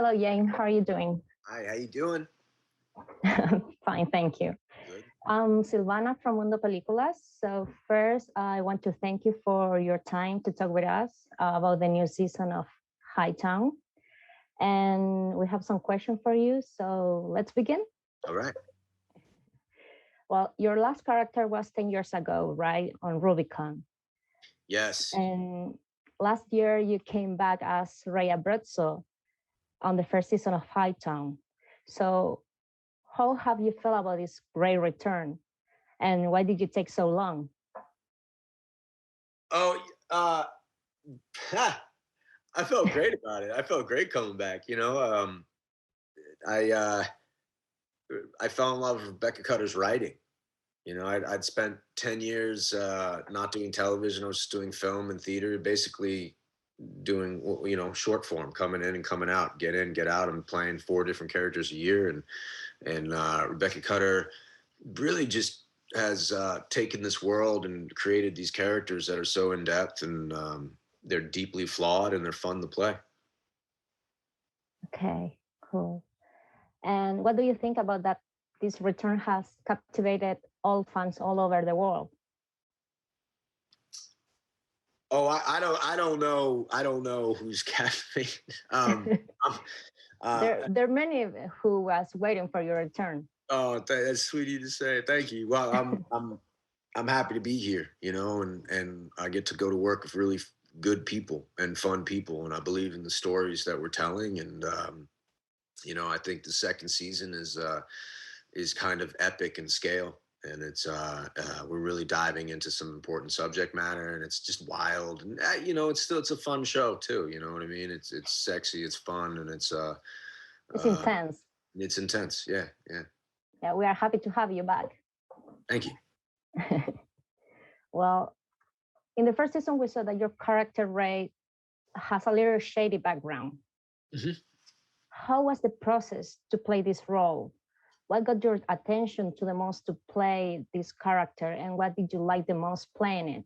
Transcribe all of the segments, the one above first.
Hello, Jane. How are you doing? Hi, how you doing? Fine, thank you. Good. I'm Silvana from Mundo Películas. So first, I want to thank you for your time to talk with us about the new season of Hightown. And we have some questions for you. So let's begin. All right. Well, your last character was 10 years ago, right? On Rubicon. Yes. And last year, you came back as Rhea Abruzzo on the first season of Hightown. So how have you felt about this great return? And why did you take so long? Oh, uh, I felt great about it. I felt great coming back. I uh, I fell in love with Rebecca Cutter's writing. I'd spent 10 years not doing television. I was just doing film and theater, basically doing short form, coming in and coming out, get in, get out. I'm playing 4 different characters a year, and Rebecca Cutter really just has taken this world and created these characters that are so in depth, and they're deeply flawed and they're fun to play. Okay, cool. And what do you think about that? This return has captivated all fans all over the world. Oh, I don't know who's caffeine. There are many who was waiting for your return. Oh, that's sweet of you to say. Thank you. Well, I'm happy to be here, and I get to go to work with really good people and fun people, and I believe in the stories that we're telling, and I think the second season is kind of epic in scale, and it's we're really diving into some important subject matter, and it's just wild, and it's a fun show too. You know what I mean? It's sexy, it's fun, and it's intense. It's intense. Yeah, yeah. Yeah, we are happy to have you back. Thank you. Well, in the first season, we saw that your character Ray has a little shady background. Mm-hmm. How was the process to play this role? What got your attention to the most to play this character, and what did you like the most playing it?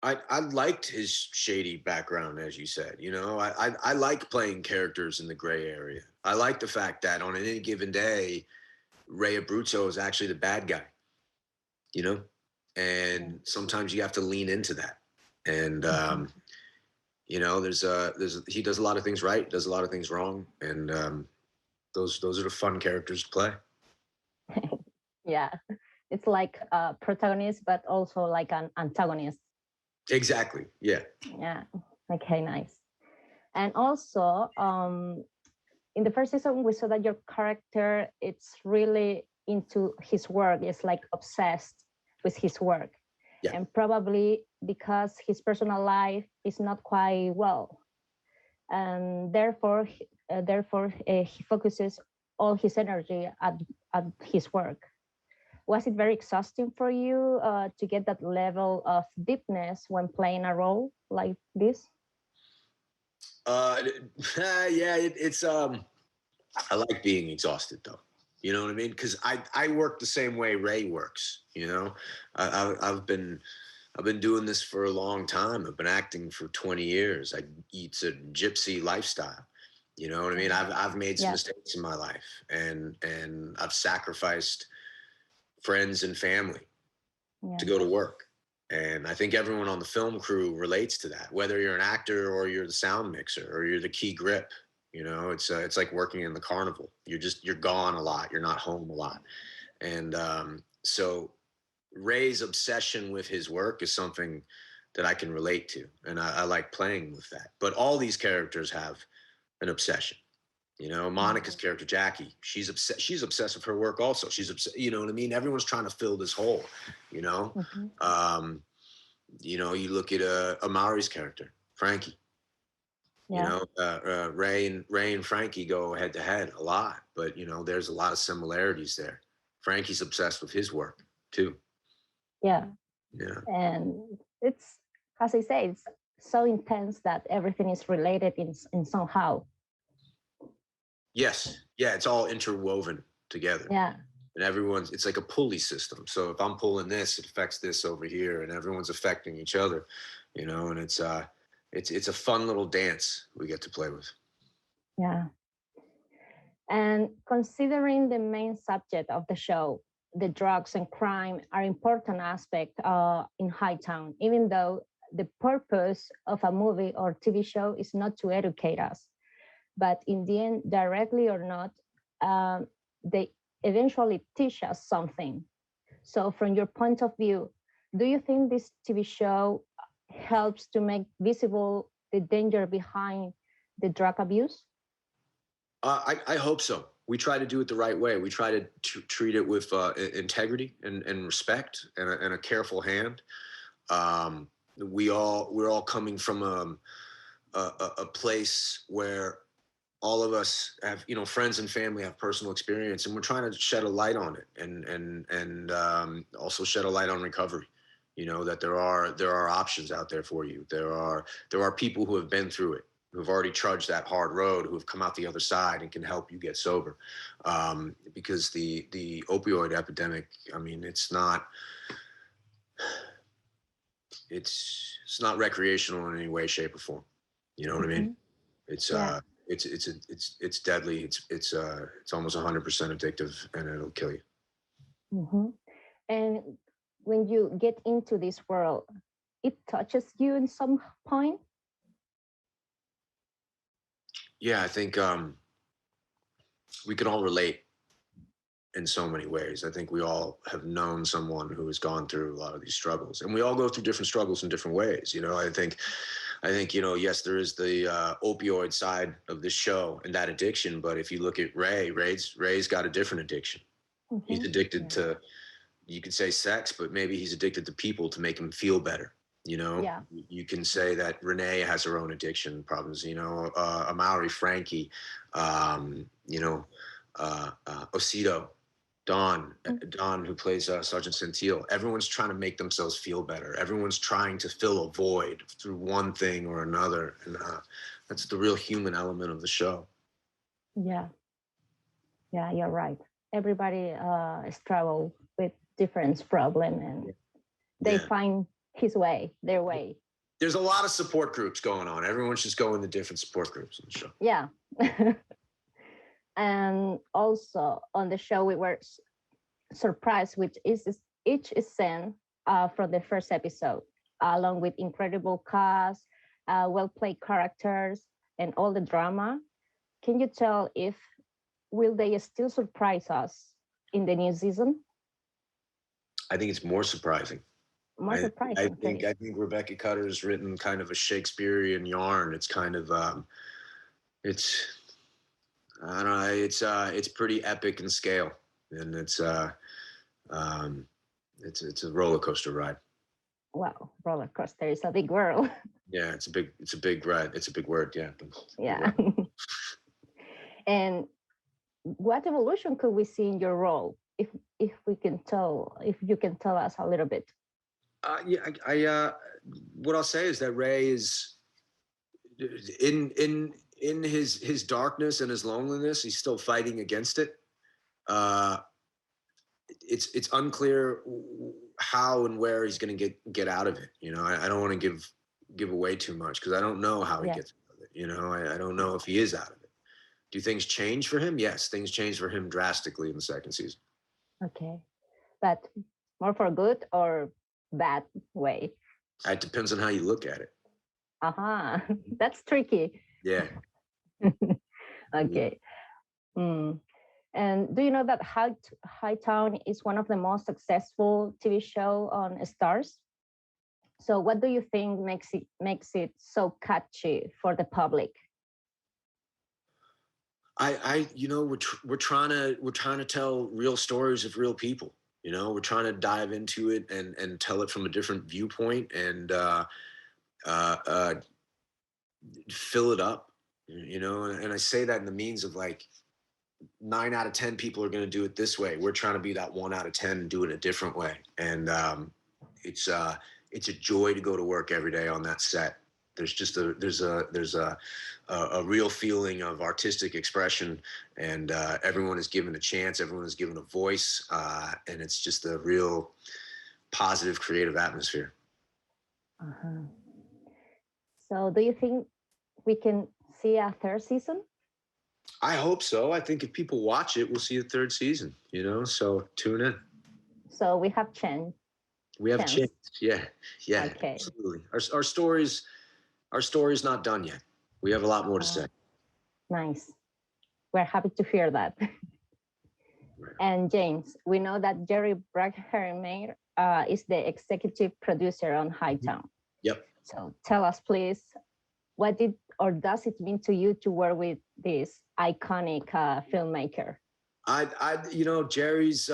I liked his shady background, as you said. I like playing characters in the gray area. I like the fact that on any given day, Ray Abruzzo is actually the bad guy. And sometimes you have to lean into that. And he does a lot of things right, does a lot of things wrong, and those are the fun characters to play. Yeah, it's like a protagonist, but also like an antagonist. Exactly. Yeah. Yeah. Okay. Nice. And also, in the first season, we saw that your character it's really into his work. It's like obsessed with his work, yeah. And probably because his personal life is not quite well, and therefore he focuses all his energy at his work. Was it very exhausting for you to get that level of deepness when playing a role like this? Yeah, it's I like being exhausted though. You know what I mean? Because I work the same way Ray works. I've been doing this for a long time. I've been acting for 20 years. It's a gypsy lifestyle. You know what I mean? I've made some mistakes in my life, and I've sacrificed friends and family to go to work. And I think everyone on the film crew relates to that, whether you're an actor or you're the sound mixer or you're the key grip. It's like working in the carnival. You're gone a lot. You're not home a lot. And so Ray's obsession with his work is something that I can relate to. And I like playing with that. But all these characters have an obsession. Monica's character, Jackie, she's obsessed with her work also. She's obsessed, you know what I mean? Everyone's trying to fill this hole, Mm-hmm. You look at Amari's character, Frankie. Ray and Frankie go head to head a lot, but there's a lot of similarities there. Frankie's obsessed with his work too. Yeah. Yeah. And it's, as I say, it's so intense that everything is related in somehow. Yes. Yeah. It's all interwoven together. Yeah. And it's like a pulley system. So if I'm pulling this, it affects this over here, and everyone's affecting each other, and it's a fun little dance we get to play with. Yeah. And considering the main subject of the show, the drugs and crime are important aspect in Hightown, even though the purpose of a movie or TV show is not to educate us, but in the end, directly or not, they eventually teach us something. So, from your point of view, do you think this TV show helps to make visible the danger behind the drug abuse? I hope so. We try to do it the right way. We try to treat it with integrity and respect and a careful hand. We're all coming from a place where all of us have, you know, friends and family have personal experience, and we're trying to shed a light on it, and also shed a light on recovery. You know, that there are options out there for you. There are people who have been through it, who've already trudged that hard road, who have come out the other side and can help you get sober. Because the opioid epidemic, I mean, it's not recreational in any way, shape, or form. You know what I mean? It's Yeah. it's deadly. It's almost 100% addictive, and it'll kill you. Mm-hmm. And when you get into this world, it touches you in some point. Yeah, I think we can all relate in so many ways. I think we all have known someone who has gone through a lot of these struggles, and we all go through different struggles in different ways. You know, I think, you know, yes, there is the opioid side of this show and that addiction, but if you look at Ray's got a different addiction. He's addicted Yeah. to, you could say sex, but maybe he's addicted to people to make him feel better. You know, Yeah. you can say that Renee has her own addiction problems. You know, Amaury, Frankie, you know, Osito, Don, who plays Sergeant Centil. Everyone's trying to make themselves feel better. Everyone's trying to fill a void through one thing or another, and that's the real human element of the show. Yeah. Yeah, you're right. Everybody struggle with different problem, and they Yeah, find their way. there's a lot of support groups going on. Everyone's just going to different support groups on the show. Yeah. And also on the show, we were surprised with each scene from the first episode, along with incredible cast, well played characters, and all the drama. Can you tell if will they still surprise us in the new season? I think it's more surprising. More I, I surprising, think okay. I think Rebecca Cutter's written kind of a Shakespearean yarn. It's kind of it's I don't know. It's pretty epic in scale, and um, it's a roller coaster ride. Wow, roller coaster is a big world. Yeah, it's a big ride. It's a big word. Yeah, Yeah. And what evolution could we see in your role? If we can tell, if you can tell us a little bit. Yeah, what I'll say is that Ray is in his darkness and his loneliness. He's still fighting against it. Uh, it's unclear how and where he's going to get out of it. You know, I don't want to give away too much because I don't know how he Yeah. gets out of it. You know, I don't know if he is out of it. Do things change for him? Yes, things change for him drastically in the second season. Okay. But more for good or bad way? It depends on how you look at it. Uh-huh. That's tricky. Yeah. Okay. Mm. And do you know that Hightown is one of the most successful TV show on Stars? So what do you think makes it so catchy for the public? You know, we're trying to tell real stories of real people. You know, we're trying to dive into it and tell it from a different viewpoint and uh, fill it up. You know, and I say that in the means of like 9 out of 10 people are going to do it this way. We're trying to be that 1 out of 10 and do it a different way. And it's a joy to go to work every day on that set. There's a real feeling of artistic expression, and everyone is given a chance. Everyone is given a voice, and it's just a real positive, creative atmosphere. Uh-huh. So do you think we can see a third season? I hope so. I think if people watch it, we'll see a third season. You know, so tune in. So we have chance. We have a chance. Yeah, yeah, Okay. absolutely. Our story's not done yet. We have a lot more to say. Nice. We're happy to hear that. Right. And James, we know that Jerry Bruckheimer is the executive producer on Hightown. Yep. So tell us, please, what did or does it mean to you to work with this iconic filmmaker? Jerry's.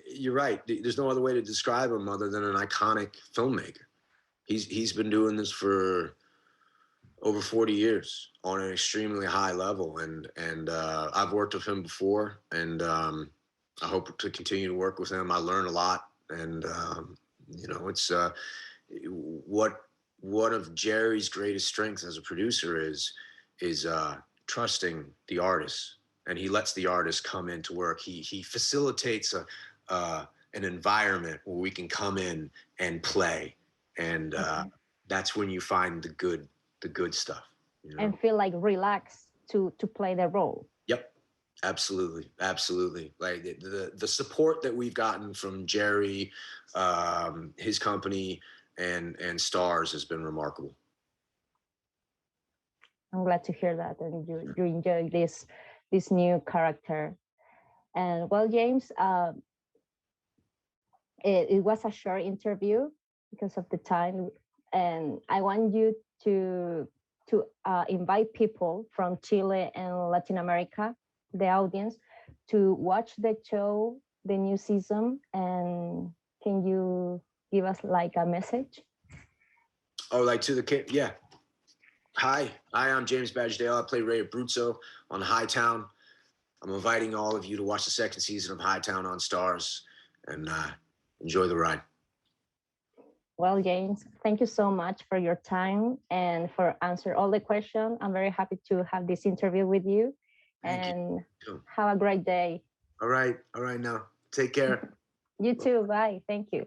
You're right. There's no other way to describe him other than an iconic filmmaker. He's been doing this for over 40 years on an extremely high level, and I've worked with him before, and I hope to continue to work with him. I learn a lot, and it's what one of Jerry's greatest strengths as a producer is trusting the artist, and he lets the artist come into work. He facilitates an environment where we can come in and play, and that's when you find the good stuff. You know? And feel like relaxed to play the role. Yep. Absolutely. Like the support that we've gotten from Jerry, his company, and Stars has been remarkable. I'm glad to hear that, and you enjoy this new character. And well, James, it was a short interview because of the time, and I want you to invite people from Chile and Latin America, the audience, to watch the show, the new season. And can you give us like a message? Oh, like to the kid? Yeah. Hi, I'm James Badgedale. I play Ray Abruzzo on Hightown. I'm inviting all of you to watch the second season of Hightown on Stars, and enjoy the ride. Well, James, thank you so much for your time and for answer all the questions. I'm very happy to have this interview with you. Thank you. Have a great day. All right now. Take care. You too. Bye. Thank you.